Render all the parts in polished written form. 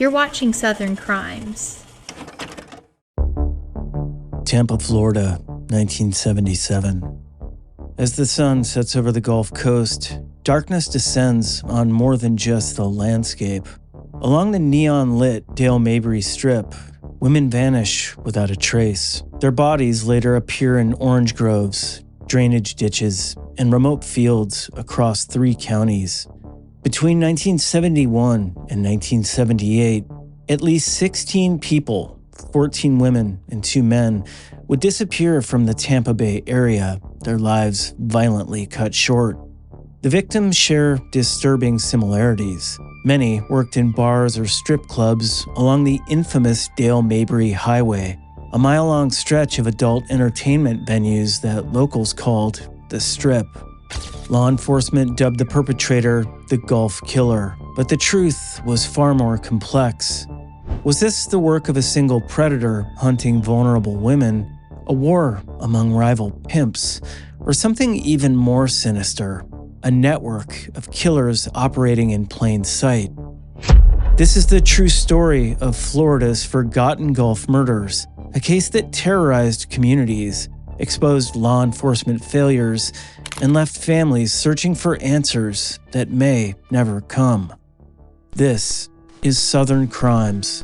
You're watching Southern Crimes. Tampa, Florida, 1977. As the sun sets over the Gulf Coast, darkness descends on more than just the landscape. Along the neon-lit Dale Mabry Strip, women vanish without a trace. Their bodies later appear in orange groves, drainage ditches, and remote fields across 3 counties. Between 1971 and 1978, at least 16 people, 14 women and 2 men, would disappear from the Tampa Bay area, their lives violently cut short. The victims share disturbing similarities. Many worked in bars or strip clubs along the infamous Dale Mabry Highway, a mile-long stretch of adult entertainment venues that locals called the Strip. Law enforcement dubbed the perpetrator the Gulf Killer, but the truth was far more complex. Was this the work of a single predator hunting vulnerable women, a war among rival pimps, or something even more sinister, a network of killers operating in plain sight? This is the true story of Florida's forgotten Gulf murders, a case that terrorized communities, exposed law enforcement failures, and left families searching for answers that may never come. This is Southern Crimes.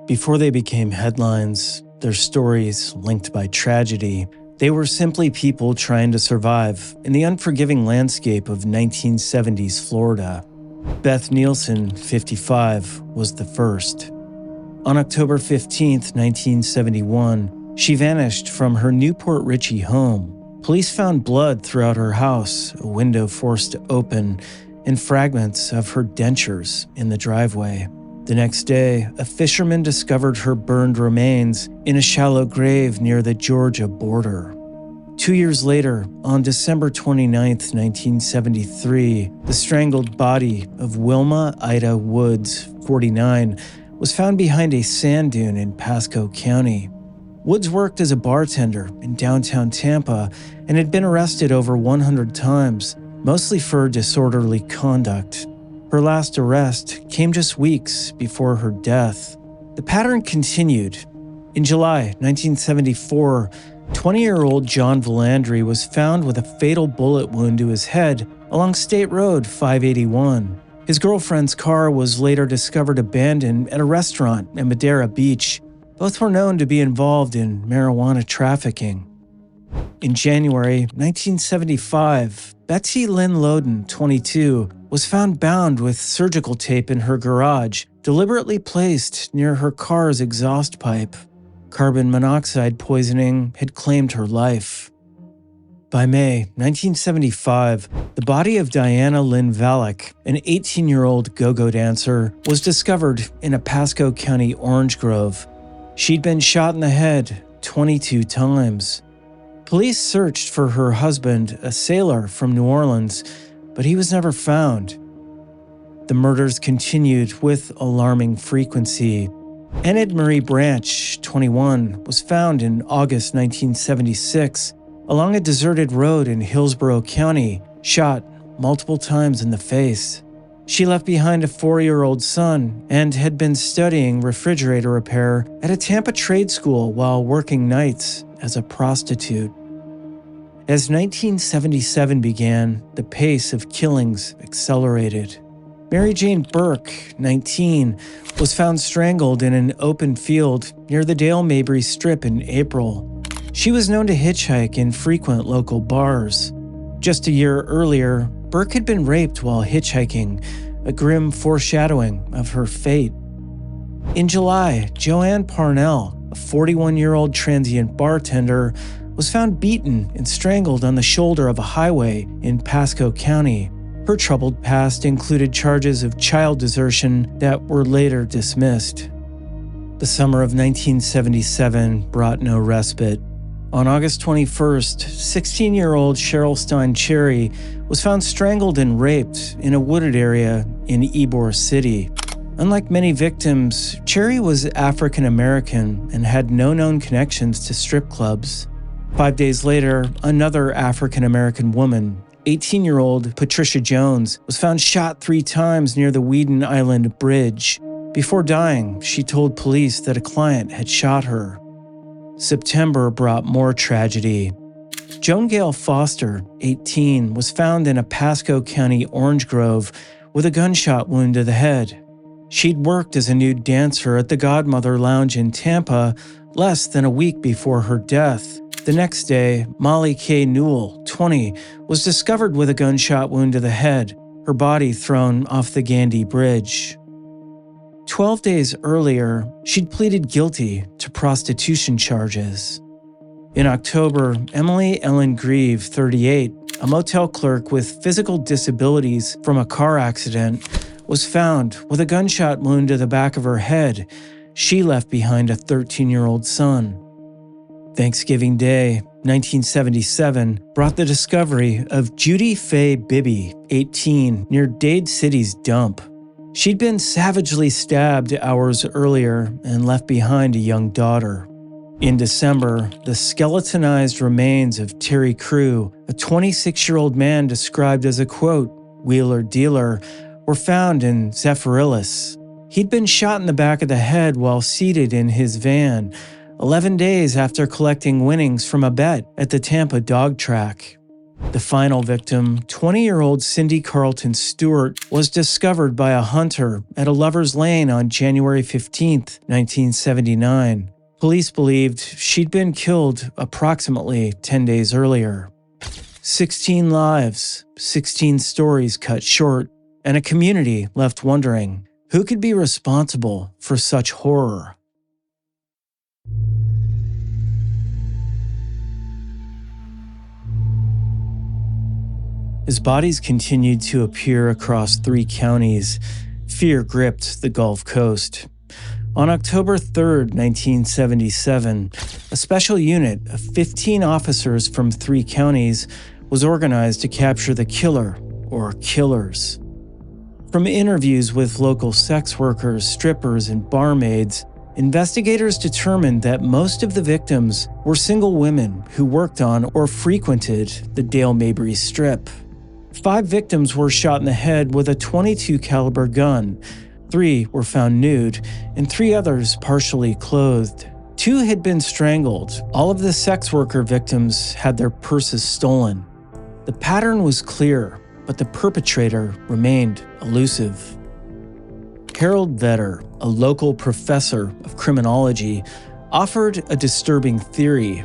Before they became headlines, their stories linked by tragedy, they were simply people trying to survive in the unforgiving landscape of 1970s Florida. Beth Nielsen, 55, was the first. On October 15, 1971, she vanished from her Newport Richey home. Police found blood throughout her house, a window forced open, and fragments of her dentures in the driveway. The next day, a fisherman discovered her burned remains in a shallow grave near the Georgia border. 2 years later, on December 29, 1973, the strangled body of Wilma Ida Woods, 49, was found behind a sand dune in Pasco County. Woods worked as a bartender in downtown Tampa and had been arrested over 100 times, mostly for disorderly conduct. Her last arrest came just weeks before her death. The pattern continued. In July 1974, 20-year-old John Valandry was found with a fatal bullet wound to his head along State Road 581. His girlfriend's car was later discovered abandoned at a restaurant at Madeira Beach. Both were known to be involved in marijuana trafficking. In January 1975, Betsy Lynn Loden, 22, was found bound with surgical tape in her garage, deliberately placed near her car's exhaust pipe. Carbon monoxide poisoning had claimed her life. By May 1975, the body of Diana Lynn Valek, an 18-year-old go-go dancer, was discovered in a Pasco County orange grove. She'd been shot in the head 22 times. Police searched for her husband, a sailor from New Orleans, but he was never found. The murders continued with alarming frequency. Enid Marie Branch, 21, was found in August 1976 along a deserted road in Hillsborough County, shot multiple times in the face. She left behind a 4-year-old son and had been studying refrigerator repair at a Tampa trade school while working nights as a prostitute. As 1977 began, the pace of killings accelerated. Mary Jane Burke, 19, was found strangled in an open field near the Dale Mabry Strip in April. She was known to hitchhike in frequent local bars. Just a year earlier, Burke had been raped while hitchhiking, a grim foreshadowing of her fate. In July, Joanne Parnell, a 41-year-old transient bartender, was found beaten and strangled on the shoulder of a highway in Pasco County. Her troubled past included charges of child desertion that were later dismissed. The summer of 1977 brought no respite. On August 21st, 16-year-old Cheryl Stein Cherry was found strangled and raped in a wooded area in Ybor City. Unlike many victims, Cherry was African American and had no known connections to strip clubs. 5 days later, another African American woman, 18-year-old Patricia Jones, was found shot 3 times near the Weeden Island Bridge. Before dying, she told police that a client had shot her. September brought more tragedy. Joan Gail Foster, 18, was found in a Pasco County orange grove with a gunshot wound to the head. She'd worked as a nude dancer at the Godmother Lounge in Tampa less than a week before her death. The next day, Molly K. Newell, 20, was discovered with a gunshot wound to the head, her body thrown off the Gandy Bridge. 12 days earlier, she'd pleaded guilty to prostitution charges. In October, Emily Ellen Grieve, 38, a motel clerk with physical disabilities from a car accident, was found with a gunshot wound to the back of her head. She left behind a 13-year-old son. Thanksgiving Day, 1977, brought the discovery of Judy Faye Bibby, 18, near Dade City's dump. She'd been savagely stabbed hours earlier and left behind a young daughter. In December, the skeletonized remains of Terry Crew, a 26-year-old man described as a, quote, wheeler dealer, were found in Zephyrillis. He'd been shot in the back of the head while seated in his van, 11 days after collecting winnings from a bet at the Tampa dog track. The final victim, 20-year-old Cindy Carlton Stewart, was discovered by a hunter at a lover's lane on January 15, 1979. Police believed she'd been killed approximately 10 days earlier. 16 lives, 16 stories cut short, and a community left wondering who could be responsible for such horror. As bodies continued to appear across 3 counties, fear gripped the Gulf Coast. On October 3, 1977, a special unit of 15 officers from 3 counties was organized to capture the killer or killers. From interviews with local sex workers, strippers, and barmaids, investigators determined that most of the victims were single women who worked on or frequented the Dale Mabry Strip. 5 victims were shot in the head with a .22 caliber gun, 3 were found nude, and 3 others partially clothed. 2 had been strangled. All of the sex worker victims had their purses stolen. The pattern was clear, but the perpetrator remained elusive. Harold Vetter, a local professor of criminology, offered a disturbing theory.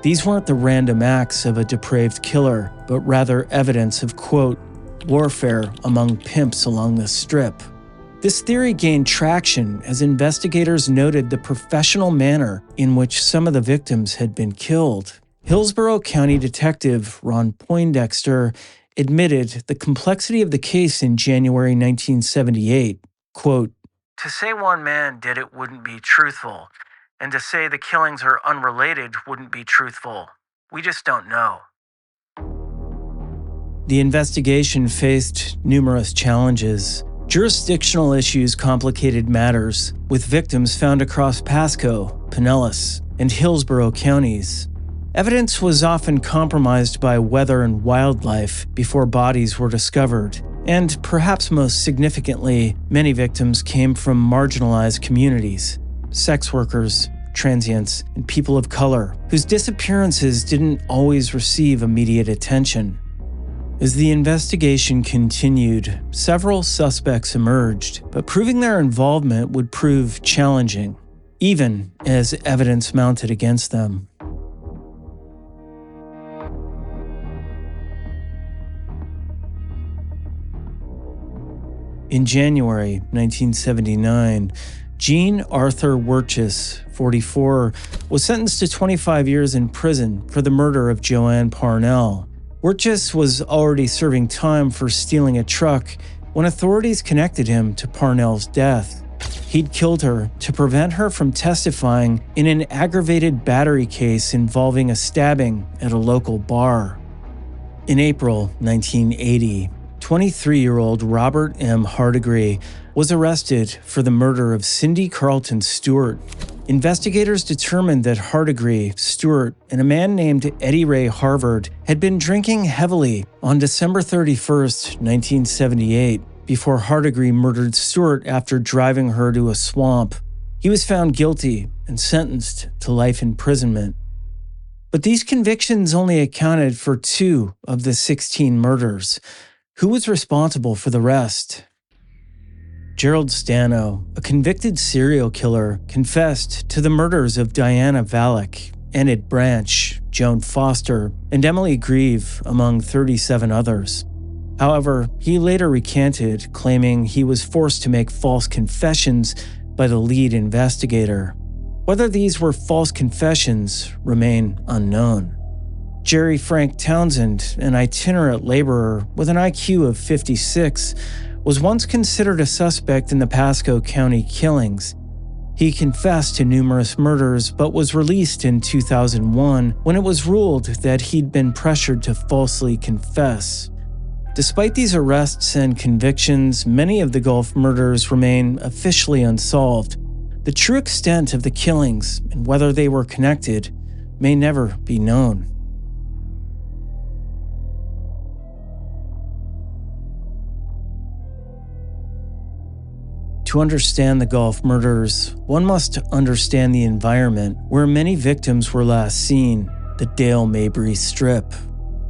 These weren't the random acts of a depraved killer, but rather evidence of, quote, warfare among pimps along the strip. This theory gained traction as investigators noted the professional manner in which some of the victims had been killed. Hillsborough County Detective Ron Poindexter admitted the complexity of the case in January 1978. Quote, to say one man did it wouldn't be truthful, and to say the killings are unrelated wouldn't be truthful. We just don't know. The investigation faced numerous challenges. Jurisdictional issues complicated matters, with victims found across Pasco, Pinellas, and Hillsborough counties. Evidence was often compromised by weather and wildlife before bodies were discovered, and perhaps most significantly, many victims came from marginalized communities, sex workers, transients, and people of color, whose disappearances didn't always receive immediate attention. As the investigation continued, several suspects emerged, but proving their involvement would prove challenging, even as evidence mounted against them. In January 1979, Jean Arthur Wirtjes, 44, was sentenced to 25 years in prison for the murder of Joanne Parnell. Wirtjes was already serving time for stealing a truck when authorities connected him to Parnell's death. He'd killed her to prevent her from testifying in an aggravated battery case involving a stabbing at a local bar. In April 1980, 23-year-old Robert M. Hardigree was arrested for the murder of Cindy Carlton Stewart. Investigators determined that Hardigree, Stewart, and a man named Eddie Ray Harvard had been drinking heavily on December 31st, 1978, before Hardigree murdered Stewart after driving her to a swamp. He was found guilty and sentenced to life imprisonment. But these convictions only accounted for 2 of the 16 murders. Who was responsible for the rest? Gerald Stano, a convicted serial killer, confessed to the murders of Diana Valek, Enid Branch, Joan Foster, and Emily Grieve, among 37 others. However, he later recanted, claiming he was forced to make false confessions by the lead investigator. Whether these were false confessions remain unknown. Jerry Frank Townsend, an itinerant laborer with an IQ of 56, was once considered a suspect in the Pasco County killings. He confessed to numerous murders but was released in 2001 when it was ruled that he'd been pressured to falsely confess. Despite these arrests and convictions, many of the Gulf murders remain officially unsolved. The true extent of the killings and whether they were connected may never be known. To understand the Gulf murders, one must understand the environment where many victims were last seen, the Dale Mabry Strip.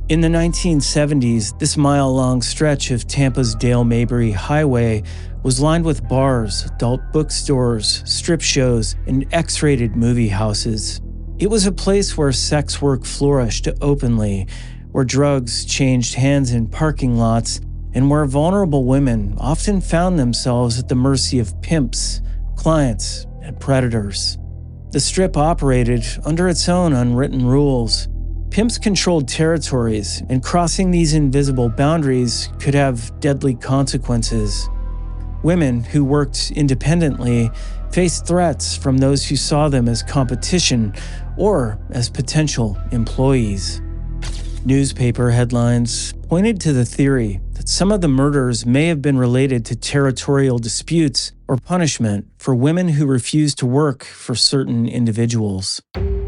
In the 1970s, this mile-long stretch of Tampa's Dale Mabry Highway was lined with bars, adult bookstores, strip shows, and X-rated movie houses. It was a place where sex work flourished openly, where drugs changed hands in parking lots, and where vulnerable women often found themselves at the mercy of pimps, clients, and predators. The strip operated under its own unwritten rules. Pimps controlled territories, and crossing these invisible boundaries could have deadly consequences. Women who worked independently faced threats from those who saw them as competition or as potential employees. Newspaper headlines pointed to the theory that some of the murders may have been related to territorial disputes or punishment for women who refused to work for certain individuals.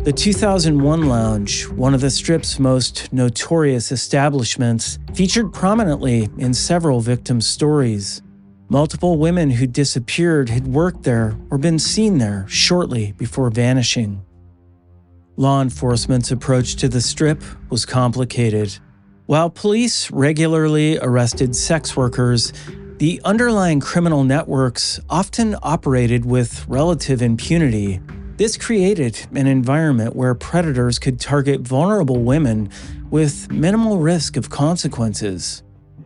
The 2001 Lounge, one of the Strip's most notorious establishments, featured prominently in several victims' stories. Multiple women who disappeared had worked there or been seen there shortly before vanishing. Law enforcement's approach to the Strip was complicated. While police regularly arrested sex workers, the underlying criminal networks often operated with relative impunity. This created an environment where predators could target vulnerable women with minimal risk of consequences.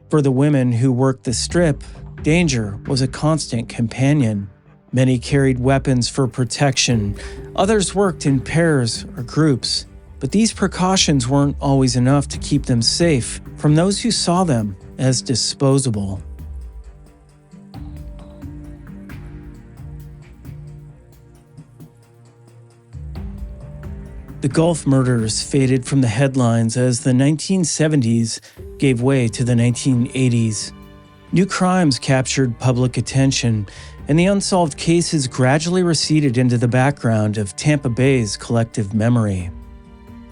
For the women who worked the Strip, danger was a constant companion. Many carried weapons for protection, others worked in pairs or groups, but these precautions weren't always enough to keep them safe from those who saw them as disposable. The Gulf murders faded from the headlines as the 1970s gave way to the 1980s. New crimes captured public attention, and the unsolved cases gradually receded into the background of Tampa Bay's collective memory.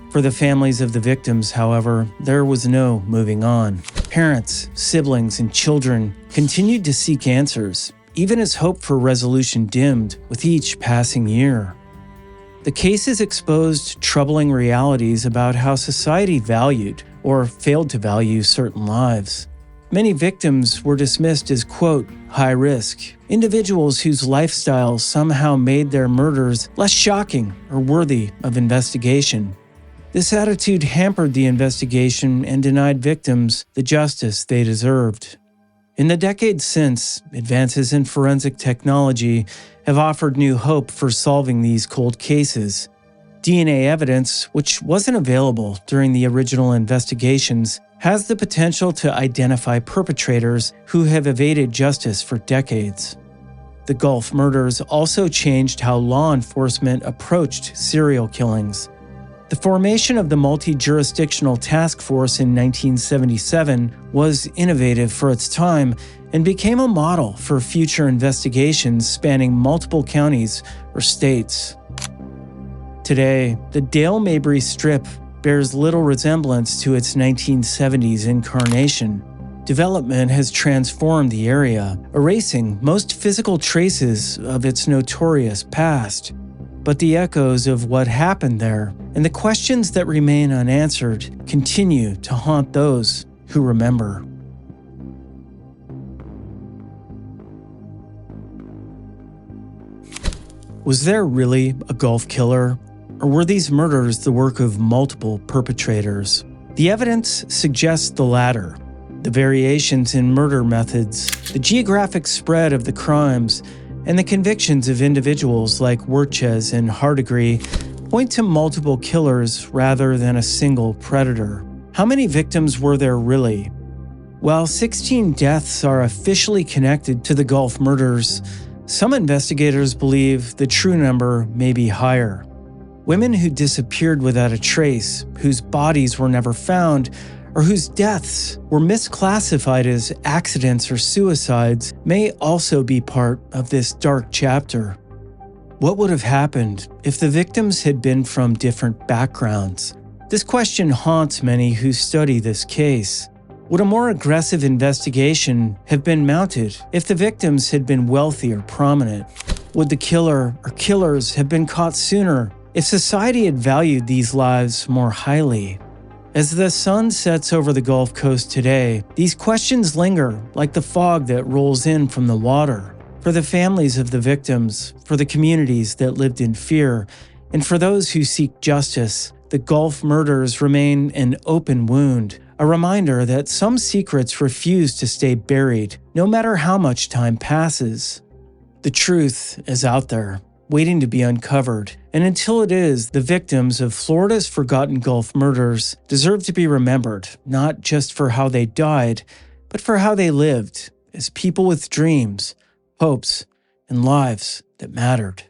For the families of the victims, however, there was no moving on. Parents, siblings, and children continued to seek answers, even as hope for resolution dimmed with each passing year. The cases exposed troubling realities about how society valued or failed to value certain lives. Many victims were dismissed as, quote, high risk, individuals whose lifestyles somehow made their murders less shocking or worthy of investigation. This attitude hampered the investigation and denied victims the justice they deserved. In the decades since, advances in forensic technology have offered new hope for solving these cold cases. DNA evidence, which wasn't available during the original investigations, has the potential to identify perpetrators who have evaded justice for decades. The Gulf murders also changed how law enforcement approached serial killings. The formation of the Multi-Jurisdictional Task Force in 1977 was innovative for its time and became a model for future investigations spanning multiple counties or states. Today, the Dale Mabry Strip bears little resemblance to its 1970s incarnation. Development has transformed the area, erasing most physical traces of its notorious past. But the echoes of what happened there and the questions that remain unanswered continue to haunt those who remember. Was there really a Gulf killer? Or were these murders the work of multiple perpetrators? The evidence suggests the latter. The variations in murder methods, the geographic spread of the crimes, and the convictions of individuals like Wertjes and Hardegree point to multiple killers rather than a single predator. How many victims were there really? While 16 deaths are officially connected to the Gulf murders, some investigators believe the true number may be higher. Women who disappeared without a trace, whose bodies were never found, or whose deaths were misclassified as accidents or suicides may also be part of this dark chapter. What would have happened if the victims had been from different backgrounds? This question haunts many who study this case. Would a more aggressive investigation have been mounted if the victims had been wealthy or prominent? Would the killer or killers have been caught sooner if society had valued these lives more highly? As the sun sets over the Gulf Coast today, these questions linger like the fog that rolls in from the water. For the families of the victims, for the communities that lived in fear, and for those who seek justice, the Gulf murders remain an open wound, a reminder that some secrets refuse to stay buried, no matter how much time passes. The truth is out there, waiting to be uncovered, and until it is, the victims of Florida's forgotten Gulf murders deserve to be remembered, not just for how they died, but for how they lived, as people with dreams, hopes, and lives that mattered.